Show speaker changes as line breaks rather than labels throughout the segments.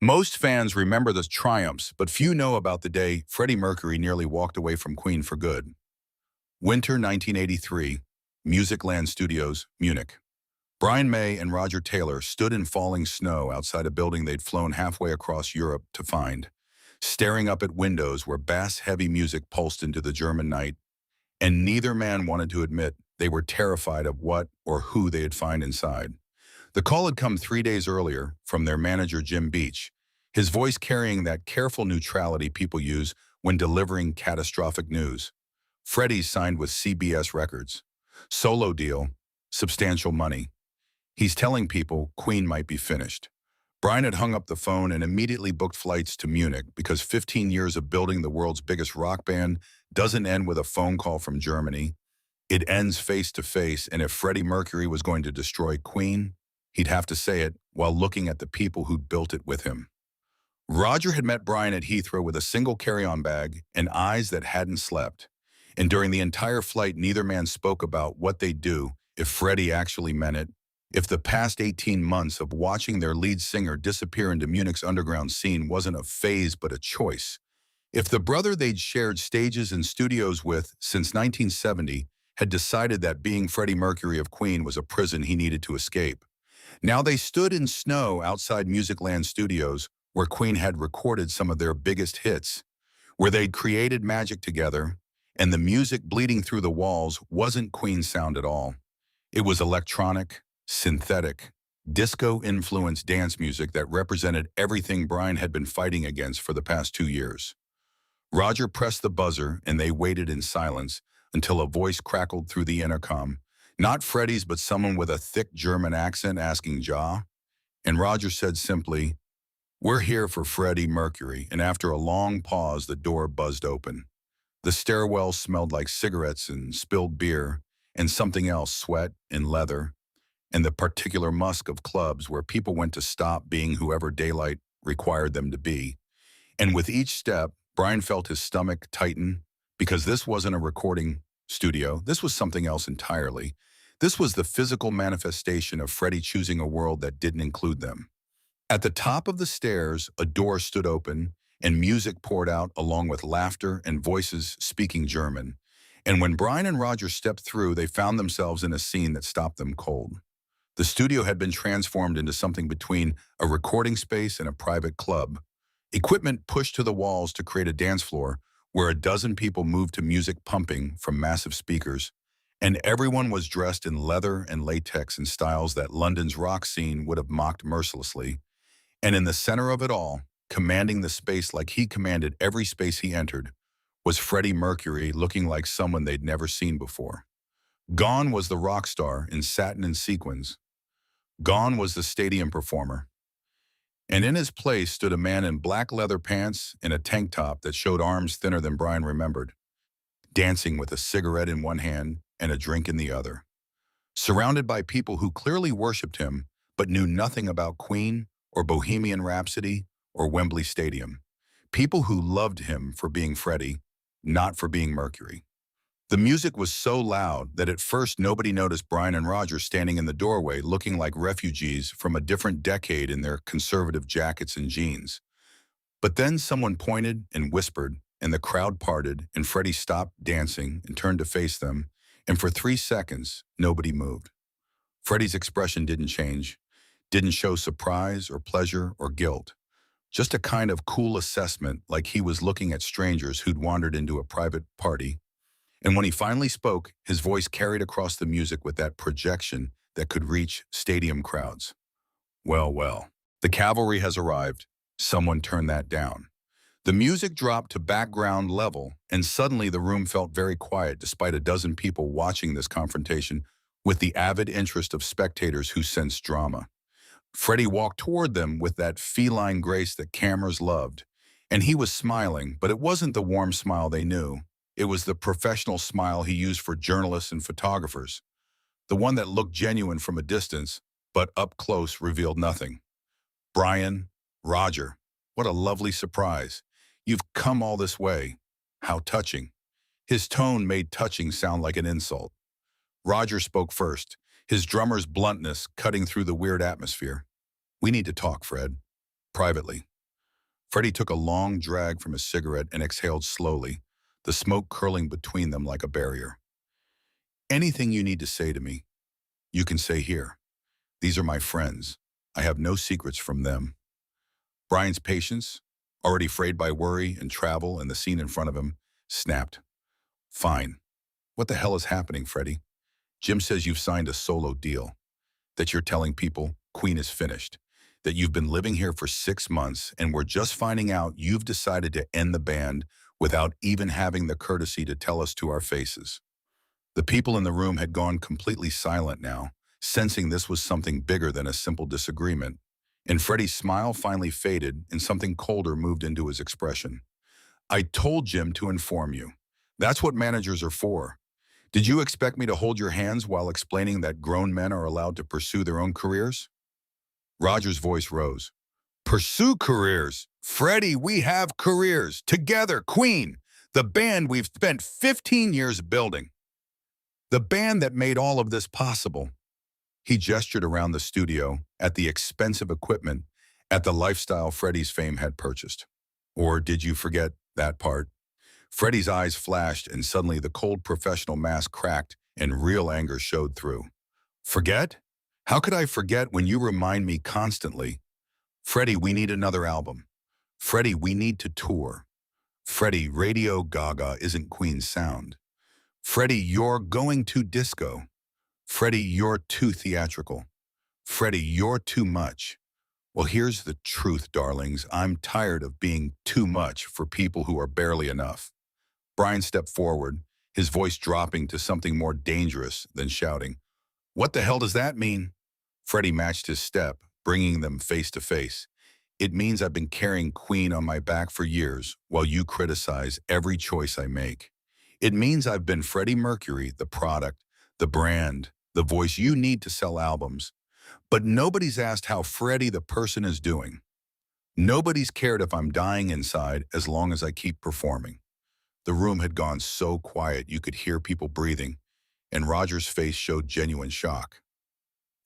Most fans remember the triumphs, but few know about the day Freddie Mercury nearly walked away from Queen for good. Winter 1983, Musicland Studios, Munich. Brian May and Roger Taylor stood in falling snow outside a building they'd flown halfway across Europe to find, staring up at windows where bass-heavy music pulsed into the German night, and neither man wanted to admit they were terrified of what or who they'd find inside. The call had come 3 days earlier from their manager Jim Beach, his voice carrying that careful neutrality people use when delivering catastrophic news. Freddie's signed with CBS Records. Solo deal, substantial money. He's telling people Queen might be finished. Brian had hung up the phone and immediately booked flights to Munich because 15 years of building the world's biggest rock band doesn't end with a phone call from Germany. It ends face to face, and if Freddie Mercury was going to destroy Queen, he'd have to say it while looking at the people who'd built it with him. Roger had met Brian at Heathrow with a single carry-on bag and eyes that hadn't slept. And during the entire flight, neither man spoke about what they'd do if Freddie actually meant it, if the past 18 months of watching their lead singer disappear into Munich's underground scene wasn't a phase but a choice, if the brother they'd shared stages and studios with since 1970 had decided that being Freddie Mercury of Queen was a prison he needed to escape. Now they stood in snow outside Musicland Studios, where Queen had recorded some of their biggest hits, where they'd created magic together, and the music bleeding through the walls wasn't Queen sound at all. It was electronic, synthetic, disco-influenced dance music that represented everything Brian had been fighting against for the past 2 years. Roger pressed the buzzer, and they waited in silence until a voice crackled through the intercom. Not Freddie's, but someone with a thick German accent asking Ja. And Roger said simply, "We're here for Freddie Mercury," and after a long pause, the door buzzed open. The stairwell smelled like cigarettes and spilled beer, and something else, sweat and leather, and the particular musk of clubs where people went to stop being whoever daylight required them to be. And with each step, Brian felt his stomach tighten, because this wasn't a recording studio. This was something else entirely. This was the physical manifestation of Freddie choosing a world that didn't include them. At the top of the stairs, a door stood open, and music poured out along with laughter and voices speaking German. And when Brian and Roger stepped through, they found themselves in a scene that stopped them cold. The studio had been transformed into something between a recording space and a private club. Equipment pushed to the walls to create a dance floor where a dozen people moved to music pumping from massive speakers, and everyone was dressed in leather and latex in styles that London's rock scene would have mocked mercilessly. And in the center of it all, commanding the space like he commanded every space he entered, was Freddie Mercury, looking like someone they'd never seen before. Gone was the rock star in satin and sequins. Gone was the stadium performer. And in his place stood a man in black leather pants and a tank top that showed arms thinner than Brian remembered, dancing with a cigarette in one hand and a drink in the other. Surrounded by people who clearly worshipped him but knew nothing about Queen or Bohemian Rhapsody or Wembley Stadium. People who loved him for being Freddie, not for being Mercury. The music was so loud that at first nobody noticed Brian and Roger standing in the doorway looking like refugees from a different decade in their conservative jackets and jeans. But then someone pointed and whispered, and the crowd parted, and Freddie stopped dancing and turned to face them, and for 3 seconds, nobody moved. Freddie's expression didn't change, didn't show surprise or pleasure or guilt, just a kind of cool assessment, like he was looking at strangers who'd wandered into a private party. And when he finally spoke, his voice carried across the music with that projection that could reach stadium crowds. "Well, well, the cavalry has arrived. Someone turn that down." The music dropped to background level, and suddenly the room felt very quiet despite a dozen people watching this confrontation with the avid interest of spectators who sensed drama. Freddie walked toward them with that feline grace that cameras loved, and he was smiling, but it wasn't the warm smile they knew. It was the professional smile he used for journalists and photographers, the one that looked genuine from a distance, but up close revealed nothing. "Brian, Roger, what a lovely surprise. You've come all this way. How touching." His tone made touching sound like an insult. Roger spoke first, his drummer's bluntness cutting through the weird atmosphere. "We need to talk, Fred. Privately." Freddie took a long drag from his cigarette and exhaled slowly, the smoke curling between them like a barrier. Anything you need to say to me, you can say here. These are my friends. I have no secrets from them. Brian's patience, already frayed by worry and travel and the scene in front of him, snapped. Fine. What the hell is happening, Freddie? Jim says you've signed a solo deal, that you're telling people Queen is finished, that you've been living here for 6 months and we're just finding out you've decided to end the band without even having the courtesy to tell us to our faces. The people in the room had gone completely silent now, sensing this was something bigger than a simple disagreement. And Freddie's smile finally faded and something colder moved into his expression. I told Jim to inform you. That's what managers are for. Did you expect me to hold your hands while explaining that grown men are allowed to pursue their own careers? Roger's voice rose. Pursue careers? Freddie, we have careers. Together, Queen, the band we've spent 15 years building. The band that made all of this possible. He gestured around the studio, at the expensive equipment, at the lifestyle Freddie's fame had purchased. Or did you forget that part? Freddie's eyes flashed and suddenly the cold professional mask cracked and real anger showed through. Forget? How could I forget when you remind me constantly? Freddie, we need another album. Freddie, we need to tour. Freddie, Radio Gaga isn't Queen's sound. Freddie, you're going too disco. Freddie, you're too theatrical. Freddie, you're too much. Well, here's the truth, darlings. I'm tired of being too much for people who are barely enough. Brian stepped forward, his voice dropping to something more dangerous than shouting. What the hell does that mean? Freddie matched his step, bringing them face to face. It means I've been carrying Queen on my back for years while you criticize every choice I make. It means I've been Freddie Mercury, the product, the brand, the voice you need to sell albums. But nobody's asked how Freddie the person is doing. Nobody's cared if I'm dying inside as long as I keep performing. The room had gone so quiet you could hear people breathing, and Roger's face showed genuine shock.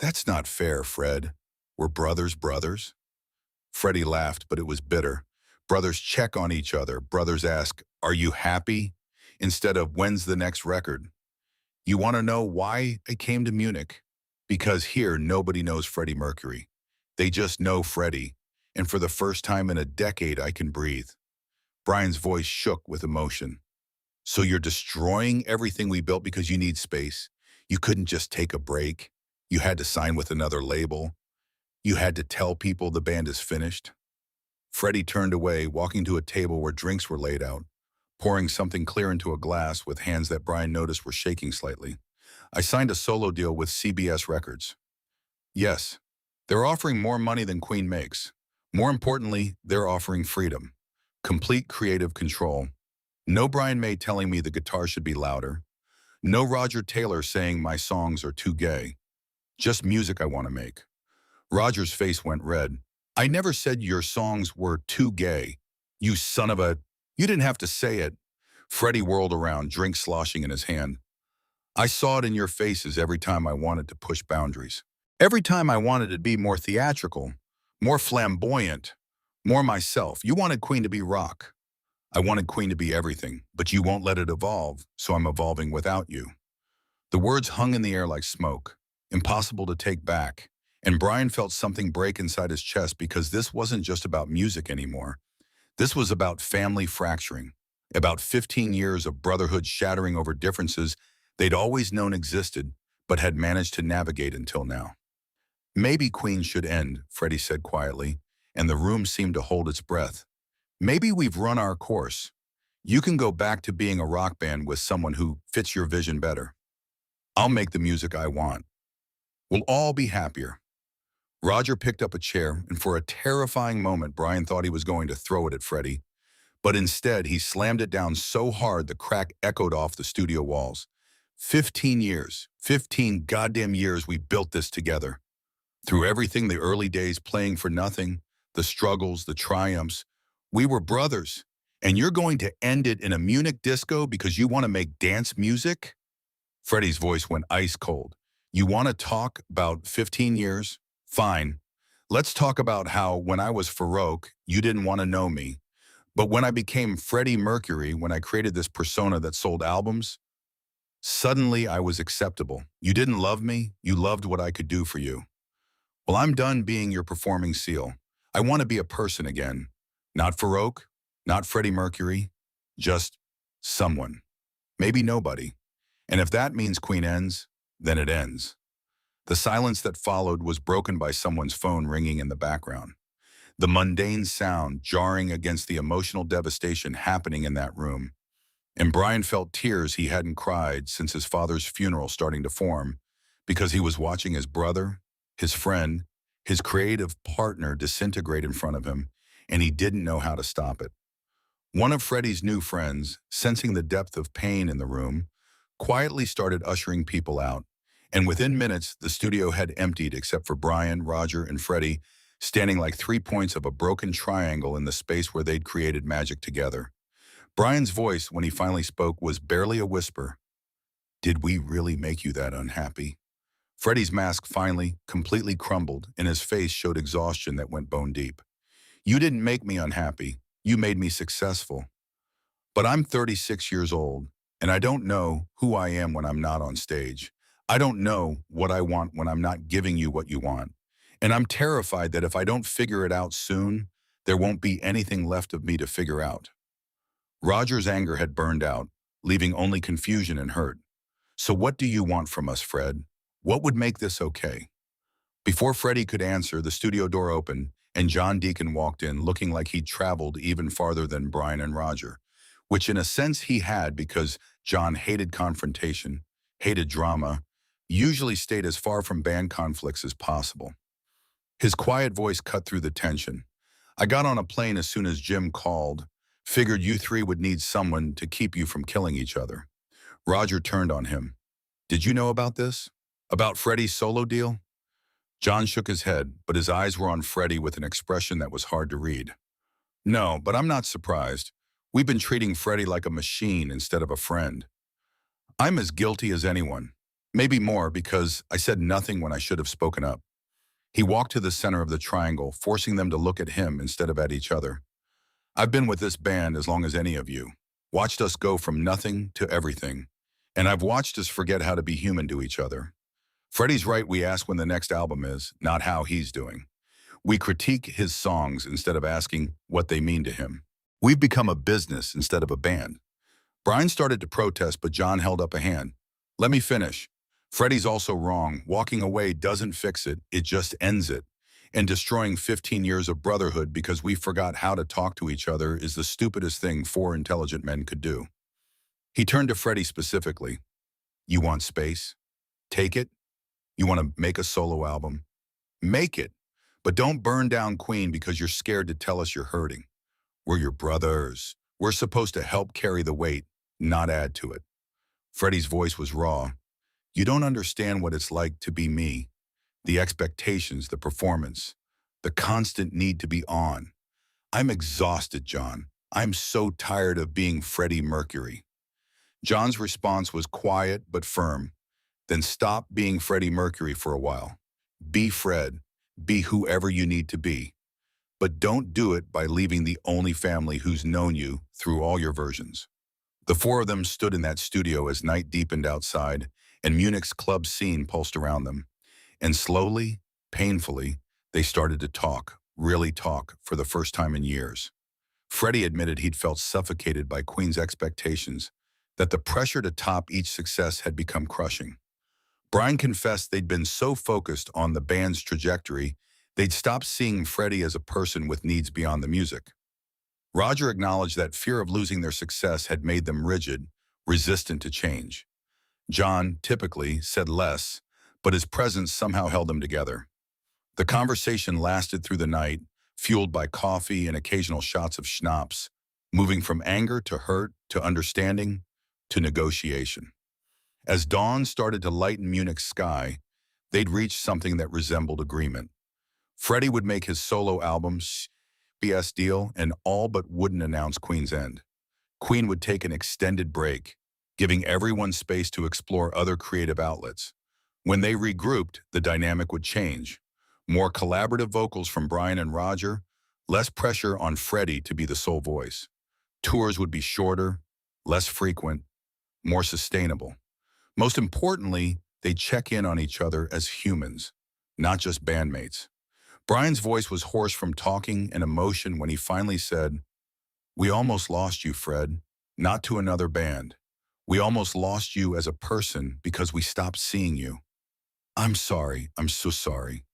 That's not fair, Fred. We're brothers. Freddie laughed, but it was bitter. Brothers check on each other. Brothers ask, are you happy? Instead of, when's the next record? You want to know why I came to Munich? Because here, nobody knows Freddie Mercury. They just know Freddie. And for the first time in a decade, I can breathe. Brian's voice shook with emotion. So you're destroying everything we built because you need space? You couldn't just take a break? You had to sign with another label? You had to tell people the band is finished? Freddie turned away, walking to a table where drinks were laid out, pouring something clear into a glass with hands that Brian noticed were shaking slightly. I signed a solo deal with CBS Records. Yes, they're offering more money than Queen makes. More importantly, they're offering freedom. Complete creative control. No Brian May telling me the guitar should be louder. No Roger Taylor saying my songs are too gay. Just music I want to make. Roger's face went red. I never said your songs were too gay. You son of a... You didn't have to say it. Freddie whirled around, drink sloshing in his hand. I saw it in your faces every time I wanted to push boundaries. Every time I wanted to be more theatrical, more flamboyant, more myself. You wanted Queen to be rock. I wanted Queen to be everything, but you won't let it evolve, so I'm evolving without you. The words hung in the air like smoke, impossible to take back, and Brian felt something break inside his chest because this wasn't just about music anymore. This was about family fracturing, about 15 years of brotherhood shattering over differences they'd always known existed, but had managed to navigate until now. Maybe Queen should end, Freddie said quietly, and the room seemed to hold its breath. Maybe we've run our course. You can go back to being a rock band with someone who fits your vision better. I'll make the music I want. We'll all be happier. Roger picked up a chair, and for a terrifying moment, Brian thought he was going to throw it at Freddie. But instead, he slammed it down so hard the crack echoed off the studio walls. 15 years, 15 goddamn years we built this together. Through everything, the early days playing for nothing, the struggles, the triumphs, we were brothers. And you're going to end it in a Munich disco because you want to make dance music? Freddie's voice went ice cold. You want to talk about 15 years? Fine. Let's talk about how when I was Farrokh, you didn't want to know me. But when I became Freddie Mercury, when I created this persona that sold albums, suddenly I was acceptable. You didn't love me, you loved what I could do for you. Well, I'm done being your performing seal. I want to be a person again. Not Farrokh, not Freddie Mercury, just someone. Maybe nobody. And if that means Queen ends, then it ends. The silence that followed was broken by someone's phone ringing in the background. The mundane sound jarring against the emotional devastation happening in that room. And Brian felt tears he hadn't cried since his father's funeral starting to form because he was watching his brother, his friend, his creative partner disintegrate in front of him, and he didn't know how to stop it. One of Freddie's new friends, sensing the depth of pain in the room, quietly started ushering people out, and within minutes, the studio had emptied except for Brian, Roger, and Freddie, standing like 3 points of a broken triangle in the space where they'd created magic together. Brian's voice, when he finally spoke, was barely a whisper. Did we really make you that unhappy? Freddie's mask finally, completely crumbled, and his face showed exhaustion that went bone deep. You didn't make me unhappy. You made me successful. But I'm 36 years old, and I don't know who I am when I'm not on stage. I don't know what I want when I'm not giving you what you want. And I'm terrified that if I don't figure it out soon, there won't be anything left of me to figure out. Roger's anger had burned out, leaving only confusion and hurt. So what do you want from us, Fred? What would make this okay? Before Freddie could answer, the studio door opened, and John Deacon walked in looking like he'd traveled even farther than Brian and Roger, which in a sense he had because John hated confrontation, hated drama, usually stayed as far from band conflicts as possible. His quiet voice cut through the tension. I got on a plane as soon as Jim called, figured you three would need someone to keep you from killing each other. Roger turned on him. Did you know about this? About Freddie's solo deal? John shook his head, but his eyes were on Freddie with an expression that was hard to read. No, but I'm not surprised. We've been treating Freddie like a machine instead of a friend. I'm as guilty as anyone. Maybe more because I said nothing when I should have spoken up. He walked to the center of the triangle, forcing them to look at him instead of at each other. I've been with this band as long as any of you. Watched us go from nothing to everything. And I've watched us forget how to be human to each other. Freddie's right, we ask when the next album is, not how he's doing. We critique his songs instead of asking what they mean to him. We've become a business instead of a band. Brian started to protest, but John held up a hand. Let me finish. Freddie's also wrong. Walking away doesn't fix it, it just ends it. And destroying 15 years of brotherhood because we forgot how to talk to each other is the stupidest thing four intelligent men could do. He turned to Freddie specifically. You want space? Take it. You want to make a solo album? Make it. But don't burn down Queen because you're scared to tell us you're hurting. We're your brothers. We're supposed to help carry the weight, not add to it. Freddie's voice was raw. You don't understand what it's like to be me. The expectations, the performance, the constant need to be on. I'm exhausted, John. I'm so tired of being Freddie Mercury. John's response was quiet but firm. Then stop being Freddie Mercury for a while. Be Fred. Be whoever you need to be. But don't do it by leaving the only family who's known you through all your versions. The four of them stood in that studio as night deepened outside and Munich's club scene pulsed around them. And slowly, painfully, they started to talk, really talk, for the first time in years. Freddie admitted he'd felt suffocated by Queen's expectations, that the pressure to top each success had become crushing. Brian confessed they'd been so focused on the band's trajectory, they'd stopped seeing Freddie as a person with needs beyond the music. Roger acknowledged that fear of losing their success had made them rigid, resistant to change. John, typically, said less, but his presence somehow held them together. The conversation lasted through the night, fueled by coffee and occasional shots of schnapps, moving from anger to hurt to understanding to negotiation. As dawn started to lighten Munich's sky, they'd reached something that resembled agreement. Freddie would make his solo album, CBS deal, and all but wouldn't announce Queen's end. Queen would take an extended break, giving everyone space to explore other creative outlets. When they regrouped, the dynamic would change. More collaborative vocals from Brian and Roger, less pressure on Freddie to be the sole voice. Tours would be shorter, less frequent, more sustainable. Most importantly, they check in on each other as humans, not just bandmates. Brian's voice was hoarse from talking and emotion when he finally said, "We almost lost you, Fred, not to another band. We almost lost you as a person because we stopped seeing you. I'm sorry, I'm so sorry."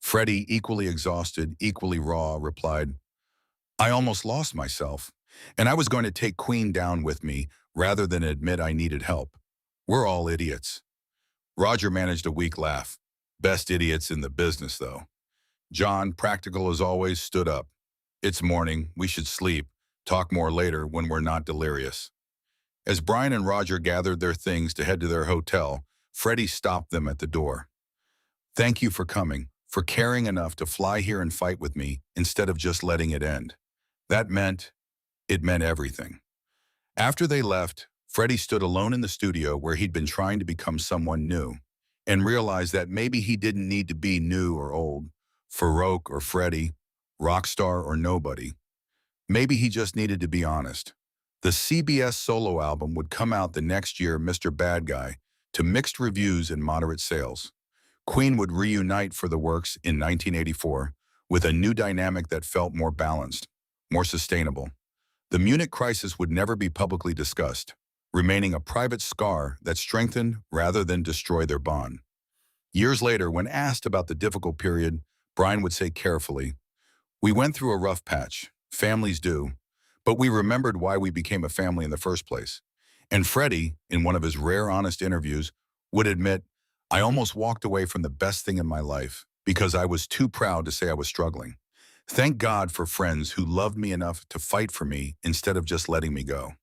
Freddie, equally exhausted, equally raw, replied, "I almost lost myself, and I was going to take Queen down with me rather than admit I needed help. We're all idiots." Roger managed a weak laugh. "Best idiots in the business, though." John, practical as always, stood up. "It's morning, we should sleep. Talk more later when we're not delirious." As Brian and Roger gathered their things to head to their hotel, Freddie stopped them at the door. "Thank you for coming, for caring enough to fly here and fight with me instead of just letting it end. It meant everything." After they left, Freddie stood alone in the studio where he'd been trying to become someone new and realized that maybe he didn't need to be new or old, Farrokh or Freddie, rock star or nobody. Maybe he just needed to be honest. The CBS solo album would come out the next year, Mr. Bad Guy, to mixed reviews and moderate sales. Queen would reunite for the works in 1984 with a new dynamic that felt more balanced, more sustainable. The Munich crisis would never be publicly discussed, remaining a private scar that strengthened rather than destroyed their bond. Years later, when asked about the difficult period, Brian would say carefully, "We went through a rough patch. Families do. But we remembered why we became a family in the first place." And Freddie, in one of his rare honest interviews, would admit, "I almost walked away from the best thing in my life because I was too proud to say I was struggling. Thank God for friends who loved me enough to fight for me instead of just letting me go."